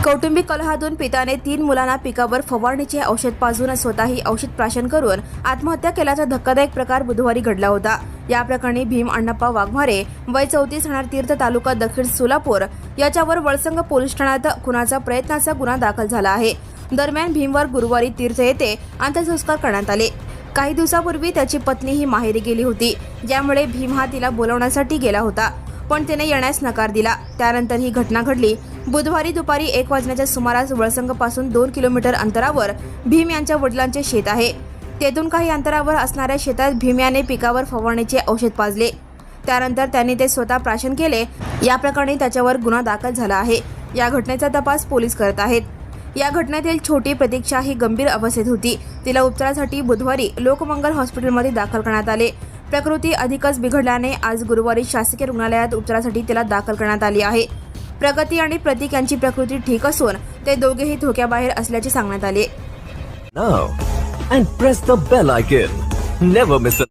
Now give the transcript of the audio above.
कौटुंबिक कलहातून पित्याने 3 मुलांना पिकावर फवारणीचे औषध पाजून स्वतःही औषध प्राशन करून आत्महत्या केल्याचा धक्कादायक प्रकार बुधवारी घडला होता। या प्रकरणी भीम अण्णाप्पा वाघमारे वय 34 राहणार तीर्थ तालुका दक्षिण सोलापूर याच्यावर वळसंग पोलीस ठाण्यात खुनाचा प्रयत्नाचा गुन्हा दाखल झाला आहे। दरम्यान भीमवर गुरुवारी तीर्थ येथे अंत्यसंस्कार करण्यात आले। काही दिवसापूर्वी त्याची पत्नी ही माहेरी गेली होती, ज्यामुळे भीम हा तिला बोलवण्यासाठी गेला होता, पण तिने येण्यास नकार दिला। त्यानंतर ही घटना घडली। बुधवारी दुपारी 1 वाजण्याच्या सुमारास वळसंगपासून 2 किलोमीटर अंतरावर भीम यांच्या वडिलांचे शेत आहे। तेथून काही अंतरावर असणाऱ्या शेतात भीम याने पिकावर फवारणीचे औषध पाजले। त्यानंतर त्यांनी ते स्वतः प्राशन केले। या प्रकरणी त्याच्यावर गुन्हा दाखल झाला आहे। या घटनेचा तपास पोलीस करत आहेत। या घटनेतील छोटी प्रतीक्षा ही गंभीर अवस्थेत होती। तिला उपचारासाठी बुधवारी लोकमंगल हॉस्पिटलमध्ये दाखल करण्यात आले। प्रकृती अधिकच बिघडल्याने आज गुरुवारी शासकीय रुग्णालयात उपचारासाठी तिला दाखल करण्यात आली आहे। प्रगती आणि प्रतीक यांची प्रकृती ठीक असून ते दोघेही धोक्याबाहेर असल्याचे सांगण्यात आले। Now and press the bell icon. Never miss a